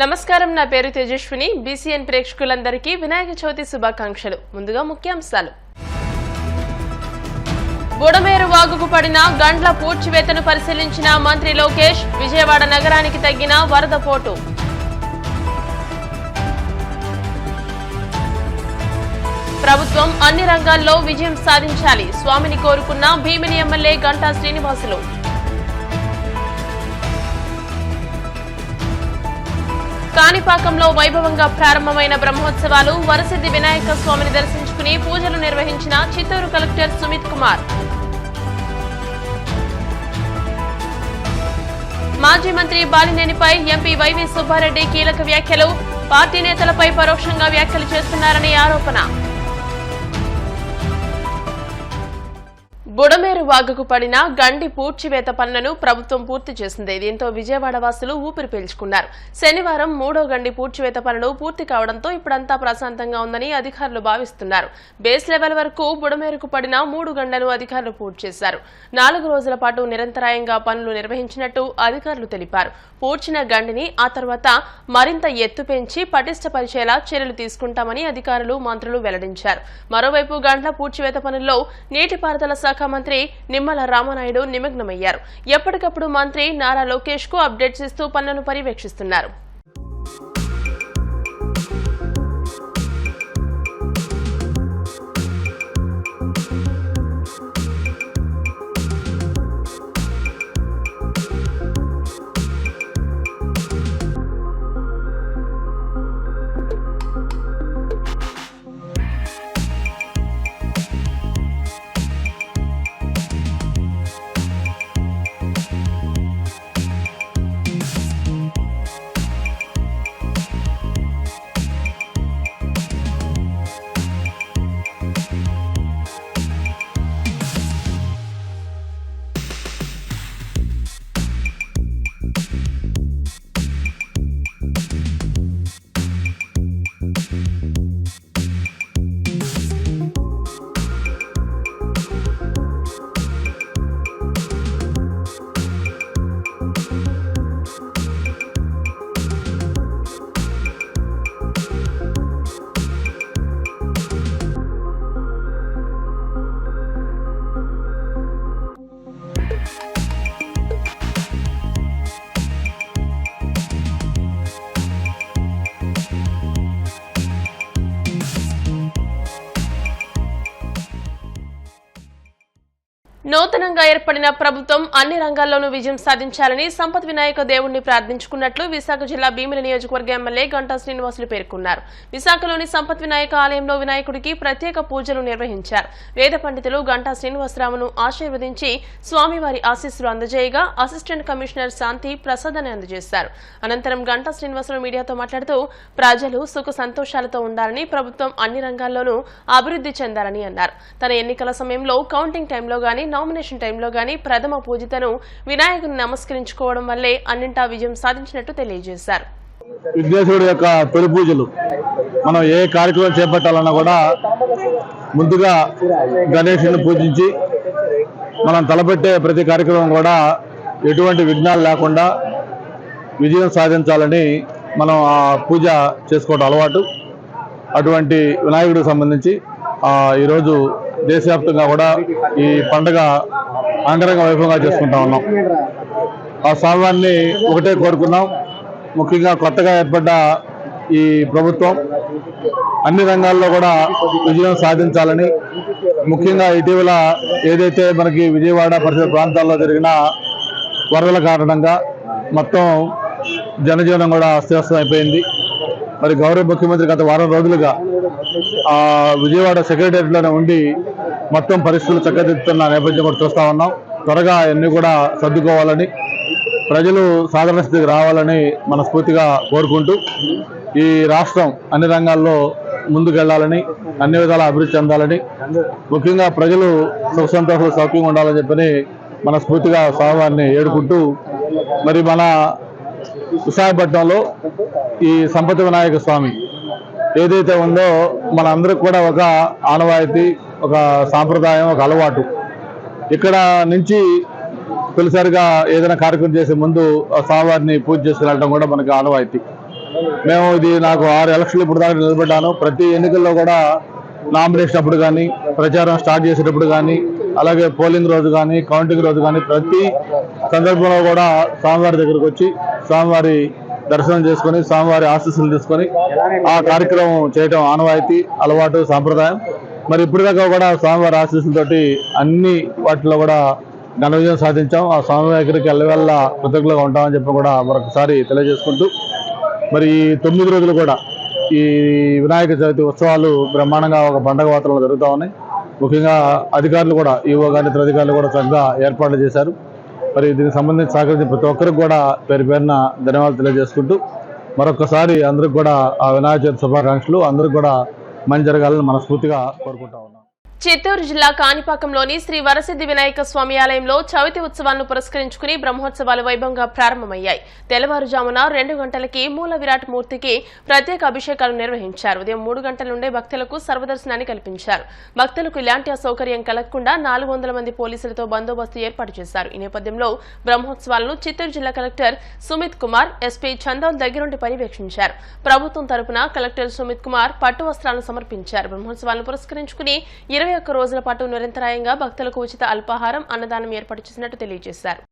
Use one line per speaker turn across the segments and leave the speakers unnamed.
నమస్కారం, నా పేరు తేజస్విని. బీసీఎన్ ప్రేక్షకులందరికీ వినాయక చవితి శుభాకాంక్షలు. ముందుగా ముఖ్యాంశాలు. బుడమేరు వాగుకు పడిన గండ్ల పూడ్చివేతను పరిశీలించిన మంత్రి లోకేష్. విజయవాడ నగరానికి తగ్గిన వరద పోటు. ప్రభుత్వం అన్ని రంగాల్లో విజయం సాధించాలి. స్వామిని కోరుకున్న భీమిని ఎమ్మెల్యే గంటా శ్రీనివాసులు. కాణిపాకంలో వైభవంగా ప్రారంభమైన బ్రహ్మోత్సవాలు. వరసిద్ధి వినాయక స్వామిని దర్శించుకుని పూజలు నిర్వహించిన చిత్తూరు కలెక్టర్ సుమిత్ కుమార్. మాజీ మంత్రి బాలినేనిపై ఎంపీ వైవి సుబ్బారెడ్డి కీలక వ్యాఖ్యలు. పార్టీ నేతలపై పరోక్షంగా వ్యాఖ్యలు చేస్తున్నారని ఆరోపణ. బుడమేరు వాగుకు పడిన గండి పూడ్చివేత పనులను ప్రభుత్వం పూర్తి చేసింది. దీంతో విజయవాడ వాసులు ఊపిరి పీల్చుకున్నారు. శనివారం 3వ గండి పూడ్చివేత పనులు పూర్తి కావడంతో ఇప్పుడంతా ప్రశాంతంగా ఉందని అధికారులు భావిస్తున్నారు. బేస్ లెవెల్ వరకు బుడమేరుకు పడిన 3 గంటలను అధికారులు పూర్తి చేశారు. 4 రోజుల పాటు నిరంతరాయంగా పనులు నిర్వహించినట్టు అధికారులు తెలిపారు. పూడ్చిన గండిని ఆ తర్వాత మరింత ఎత్తు పెంచి పటిష్టపరిచేలా చర్యలు తీసుకుంటామని అధికారులు, మంత్రులు వెల్లడించారు. మరోవైపు గండ్ల పూడ్చివేత పనుల్లో నీటిపారుదల శాఖ మంత్రి నిమ్మల రామనాయుడు నిమగ్నమయ్యారు. ఎప్పటికప్పుడు మంత్రి నారా లోకేష్ కు అప్డేట్స్ ఇస్తూ పనులను పర్యవేక్షిస్తున్నారు. నూతనంగా ఏర్పడిన ప్రభుత్వం అన్ని రంగాల్లోనూ విజయం సాధించాలని సంపత్ వినాయక దేవుణ్ణి ప్రార్థించుకున్నట్లు విశాఖ జిల్లా భీమిలి నియోజకవర్గ ఎమ్మెల్యే గంటా శ్రీనివాసులు పేర్కొన్నారు. విశాఖలోని సంపత్ వినాయక ఆలయంలో వినాయకుడికి ప్రత్యేక పూజలు నిర్వహించారు. వేద పండితులు గంటా శ్రీనివాసరావును ఆశీర్వదించి స్వామివారి ఆశీస్సులు అందజేయగా అసిస్టెంట్ కమిషనర్ శాంతి ప్రసాదాన్ని అందజేశారు. అనంతరం గంటా శ్రీనివాసరావు మీడియాతో మాట్లాడుతూ ప్రజలు సుఖ సంతోషాలతో ఉండాలని, ప్రభుత్వం అన్ని రంగాల్లోనూ అభివృద్ధి చెందాలని అన్నారు. తన ఎన్నికల సమయంలో కౌంటింగ్ టైంలో గానీ, నామినేషన్ టైంలో గానీ ప్రథమ పూజితను వినాయకుని నమస్కరించుకోవడం వల్లే అన్నింటా విజయం సాధించినట్టు తెలియజేశారు.
విఘ్నేశ్వరుడు యొక్క తొలి పూజలు మనం ఏ కార్యక్రమం చేపట్టాలన్నా కూడా ముందుగా గణేశుని పూజించి మనం తలపెట్టే ప్రతి కార్యక్రమం కూడా ఎటువంటి విఘ్నాలు లేకుండా విజయం సాధించాలని మనం ఆ పూజ చేసుకోవడం అలవాటు. అటువంటి వినాయకుడికి సంబంధించి ఈరోజు దేశవ్యాప్తంగా కూడా ఈ పండుగ అంగరంగ వైభవంగా చేసుకుంటా ఉన్నాం. ఆ స్వామివారిని ఒకటే కోరుకున్నాం. ముఖ్యంగా కొత్తగా ఏర్పడ్డ ఈ ప్రభుత్వం అన్ని రంగాల్లో కూడా విజయం సాధించాలని, ముఖ్యంగా ఇటీవల ఏదైతే మనకి విజయవాడ పరిసర ప్రాంతాల్లో జరిగిన వరదల కారణంగా మొత్తం జనజీవనం కూడా అస్తవ్యస్తం అయిపోయింది. మరి గౌరవ ముఖ్యమంత్రి గత వారం రోజులుగా విజయవాడ సెక్రటేరియట్లోనే ఉండి మొత్తం పరిస్థితులు చక్కదిద్దుతున్న నేపథ్యం కూడా చూస్తూ ఉన్నాం. త్వరగా అన్నీ కూడా సర్దుకోవాలని, ప్రజలు సాధారణ స్థితికి రావాలని మనస్ఫూర్తిగా కోరుకుంటూ ఈ రాష్ట్రం అన్ని రంగాల్లో ముందుకెళ్లాలని, అన్ని విధాల అభివృద్ధి చెందాలని, ముఖ్యంగా ప్రజలు సుఖ సంతోషాలు సౌఖ్యంగా ఉండాలని చెప్పని మనస్ఫూర్తిగా స్వామివారిని ఏడుకుంటూ మరి మన విశాఖపట్నంలో ఈ సంపత్ వినాయక స్వామి ఏదైతే ఉందో మనందరికి కూడా ఒక ఆనవాయితీ, ఒక సాంప్రదాయం, ఒక అలవాటు. ఇక్కడ నుంచి తొలిసారిగా ఏదైనా కార్యక్రమం చేసే ముందు స్వామివారిని పూజ చేసుకుని వెళ్ళడం కూడా మనకి ఆనవాయితీ. మేము ఇది నాకు 6 ఎలక్షన్లు ఇప్పుడు దాకా నిలబడ్డాను. ప్రతి ఎన్నికల్లో కూడా నామినేషన్ అప్పుడు కానీ, ప్రచారం స్టార్ట్ చేసేటప్పుడు కానీ, అలాగే పోలింగ్ రోజు కానీ, కౌంటింగ్ రోజు కానీ, ప్రతి సందర్భంలో కూడా స్వామివారి దగ్గరకు వచ్చి స్వామివారి దర్శనం చేసుకొని స్వామివారి ఆశీస్సులు తీసుకొని ఆ కార్యక్రమం చేయటం ఆనవాయితీ, అలవాటు, సాంప్రదాయం. మరి ఇప్పటిదాకా కూడా స్వామివారి ఆశీస్సులతోటి అన్ని వాటిలో కూడా ఘన విజయం సాధించాం. ఆ స్వామి దగ్గరికి ఎల్లవెల్ల కృతజ్ఞతగా ఉంటామని చెప్పి కూడా మరొకసారి తెలియజేసుకుంటూ, మరి ఈ 9 రోజులు కూడా ఈ వినాయక చవితి ఉత్సవాలు బ్రహ్మాండంగా ఒక పండగ వాతావరణంలో జరుగుతూ ఉన్నాయి. ముఖ్యంగా అధికారులు కూడా, ఈవో గారి ఇతర అధికారులు కూడా చక్కగా ఏర్పాట్లు చేశారు. మరి దీనికి సంబంధించి సహకరించిన ప్రతి ఒక్కరికి కూడా పేరు పేరున ధన్యవాదాలు తెలియజేసుకుంటూ, మరొకసారి అందరికి కూడా ఆ వినాయక చవితి శుభాకాంక్షలు. అందరికి కూడా మంచి జరగాలని మనస్ఫూర్తిగా కోరుకుంటా ఉన్నాం.
చిత్తూరు జిల్లా కాణిపాకంలోని శ్రీ వరసిద్ధి వినాయక స్వామి ఆలయంలో చవితి ఉత్సవాలను పురస్కరించుకుని బ్రహ్మోత్సవాలు వైభవంగా ప్రారంభమయ్యాయి. తెల్లవారుజామున 2 గంటలకి మూల విరాట్ మూర్తికి ప్రత్యేక అభిషేకాలు నిర్వహించారు. ఉదయం 3 గంటల నుండే భక్తులకు సర్వదర్శనాన్ని కల్పించారు. భక్తులకు ఇలాంటి అసౌకర్యం కలగకుండా 400 మంది పోలీసులతో బందోబస్తు ఏర్పాటు చేశారు. ఈ నేపథ్యంలో బ్రహ్మోత్సవాలను చిత్తూరు జిల్లా కలెక్టర్ సుమిత్ కుమార్, ఎస్పీ చందౌల్ దగ్గరుండి పర్యవేక్షించారు. ప్రభుత్వం తరపున కలెక్టర్ సుమిత్ కుమార్ పట్టు వస్త్రాలను సమర్పించారు. బ్రహ్మోత్సవాలను పురస్కరించుకుని 21 రోజుల పాటు నిరంతరాయంగా భక్తులకు ఉచిత అల్పాహారం, అన్నదానం ఏర్పాటు చేసినట్టు తెలియజేశారు.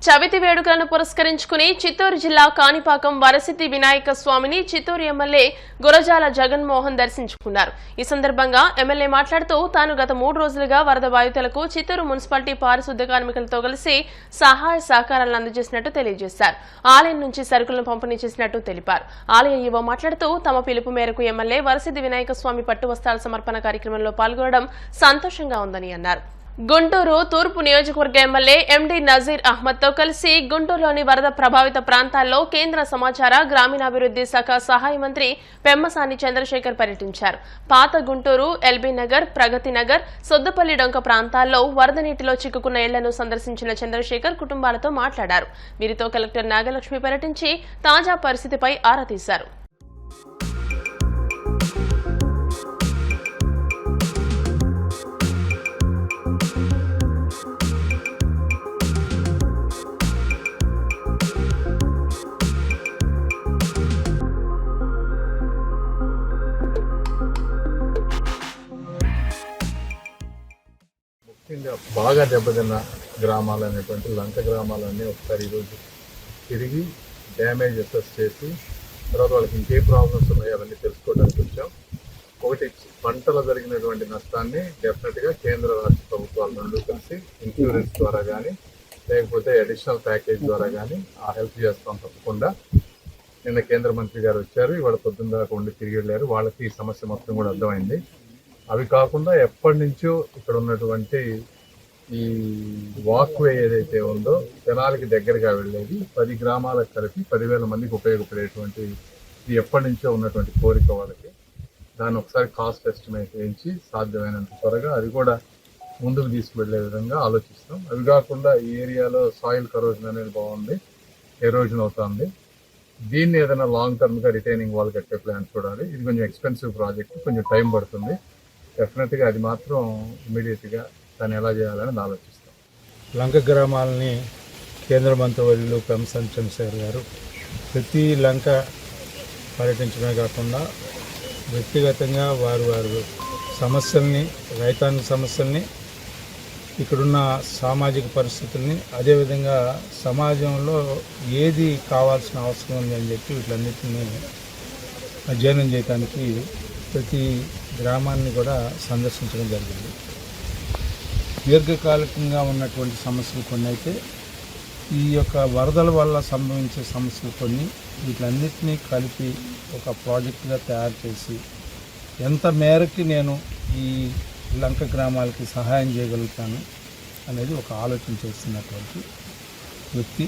చవితి వేడుకలను పురస్కరించుకుని చిత్తూరు జిల్లా కాణిపాకం వరసిద్ధి వినాయక స్వామిని చిత్తూరు ఎమ్మెల్యే గురజాల జగన్మోహన్ దర్శించుకున్నారు. ఈ సందర్భంగా ఎమ్మెల్యే మాట్లాడుతూ తాను గత 3 రోజులుగా వరద బాధితులకు చిత్తూరు మున్సిపాలిటీ పారిశుద్ధ్య కార్మికులతో కలిసి సహాయ సహకారాలను అందజేసినట్టు తెలియజేశారు. ఆలయం నుంచి సరుకులను పంపిణీ చేసినట్టు తెలిపారు. ఆలయ ఈవో మాట్లాడుతూ తమ పిలుపు మేరకు ఎమ్మెల్యే వరసిద్ధి వినాయక స్వామి పట్టు వస్త్రాల సమర్పణ కార్యక్రమంలో పాల్గొనడం సంతోషంగా ఉందని అన్నారు. గుంటూరు తూర్పు నియోజకవర్గ ఎమ్మెల్యే ఎండి నజీర్ అహ్మద్ తో కలిసి గుంటూరులోని వరద ప్రభావిత ప్రాంతాల్లో కేంద్ర సమాచార గ్రామీణాభివృద్ధి శాఖ సహాయ మంత్రి పెమ్మసాని చంద్రశేఖర్ పర్యటించారు. పాత గుంటూరు, ఎల్బీ నగర్, ప్రగతి నగర్, సొద్దపల్లి డొంక ప్రాంతాల్లో వరద నీటిలో చిక్కుకున్న ఇళ్లను సందర్శించిన చంద్రశేఖర్ కుటుంబాలతో మాట్లాడారు. వీరితో కలెక్టర్ నాగలక్ష్మి పర్యటించి తాజా పరిస్థితిపై ఆరా తీశారు.
బాగా దెబ్బతిన్న గ్రామాలు అనేటువంటి లంక గ్రామాలన్నీ ఒకసారి ఈరోజు తిరిగి డ్యామేజ్ అసెస్ చేసి తర్వాత వాళ్ళకి ఇంకే ప్రాబ్లమ్స్ ఉన్నాయో అవన్నీ తెలుసుకోవడానికి వచ్చాం. ఒకటి, పంటలో జరిగినటువంటి నష్టాన్ని డెఫినెట్గా కేంద్ర రాష్ట్ర ప్రభుత్వాలు రెండు కలిసి ఇన్సూరెన్స్ ద్వారా కానీ లేకపోతే అడిషనల్ ప్యాకేజ్ ద్వారా కానీ హెల్ప్ చేస్తాం తప్పకుండా. నిన్న కేంద్ర మంత్రి గారు వచ్చారు, ఇవాళ పొద్దున్న దాకా ఉండి తిరిగి వెళ్ళారు. వాళ్ళకి ఈ సమస్య మొత్తం కూడా అర్థమైంది. అవి కాకుండా ఎప్పటి నుంచో ఇక్కడ ఉన్నటువంటి ఈ వాక్వే ఏదైతే ఉందో జనాలకి దగ్గరగా వెళ్ళేది 10 గ్రామాలకు కలిపి 10,000 మందికి ఉపయోగపడేటువంటి ఇది ఎప్పటి నుంచో ఉన్నటువంటి కోరిక వాళ్ళకి. దాన్ని ఒకసారి కాస్ట్ ఎస్టిమేట్ వేయించి సాధ్యమైనంత త్వరగా అది కూడా ముందుకు తీసుకువెళ్లే విధంగా ఆలోచిస్తాం. అవి కాకుండా ఈ ఏరియాలో సాయిల్ కరోజన్ అనేది బాగుంది, ఎరోజన్ అవుతుంది. దీన్ని ఏదైనా లాంగ్ టర్మ్గా రిటైనింగ్ వాల్ కట్టే ప్లాన్ చూడాలి. ఇది కొంచెం ఎక్స్పెన్సివ్ ప్రాజెక్ట్, కొంచెం టైం పడుతుంది. డెఫినెట్గా అది మాత్రం ఇమీడియట్గా దాన్ని ఎలా చేయాలని ఆలోచిస్తాం.
లంక గ్రామాలని కేంద్ర మంత్రివర్యులు పెంసాని చంద్రశేఖర్ గారు ప్రతి లంక పర్యటించడమే కాకుండా వ్యక్తిగతంగా వారు సమస్యల్ని, రైతాంగ సమస్యల్ని, ఇక్కడున్న సామాజిక పరిస్థితుల్ని, అదేవిధంగా సమాజంలో ఏది కావాల్సిన అవసరం ఉంది అని చెప్పి వీటన్నిటిని అధ్యయనం చేయడానికి ప్రతి గ్రామాన్ని కూడా సందర్శించడం జరిగింది. దీర్ఘకాలికంగా ఉన్నటువంటి సమస్యలు కొన్ని అయితే, ఈ యొక్క వరదల వల్ల సంభవించే సమస్యలు కొన్ని, వీటన్నిటినీ కలిపి ఒక ప్రాజెక్టుగా తయారు చేసి ఎంత మేరకి నేను ఈ లంక గ్రామాలకి సహాయం చేయగలుగుతాను అనేది ఒక ఆలోచన చేస్తున్నటువంటి వ్యక్తి.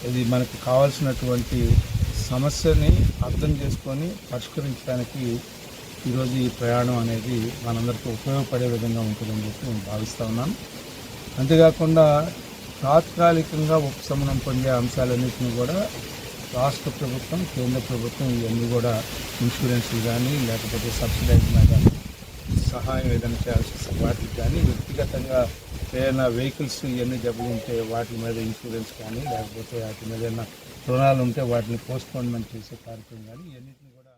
ఇది మనకు కావాల్సినటువంటి సమస్యని అర్థం చేసుకొని పరిష్కరించడానికి ఈరోజు ఈ ప్రయాణం అనేది మనందరికీ ఉపయోగపడే విధంగా ఉంటుందని చెప్పి నేను భావిస్తూ ఉన్నాను. అంతేకాకుండా తాత్కాలికంగా ఉపశమనం పొందే అంశాలన్నింటినీ కూడా రాష్ట్ర ప్రభుత్వం, కేంద్ర ప్రభుత్వం ఇవన్నీ కూడా ఇన్సూరెన్స్లు కానీ లేకపోతే సబ్సిడైజ్ మీద సహాయం ఏదైనా చేయాల్సి వస్తే వాటికి కానీ, వ్యక్తిగతంగా ఏదైనా వెహికల్స్ ఇవన్నీ దెబ్బతింటే వాటి మీద ఇన్సూరెన్స్ కానీ లేకపోతే వాటి మీద ఏదైనా రుణాలు ఉంటే వాటిని పోస్ట్పోన్మెంట్ చేసే కార్యక్రమం కానీ ఇవన్నింటినీ కూడా.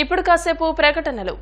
ఇప్పుడు కాసేపు ప్రకటనలు.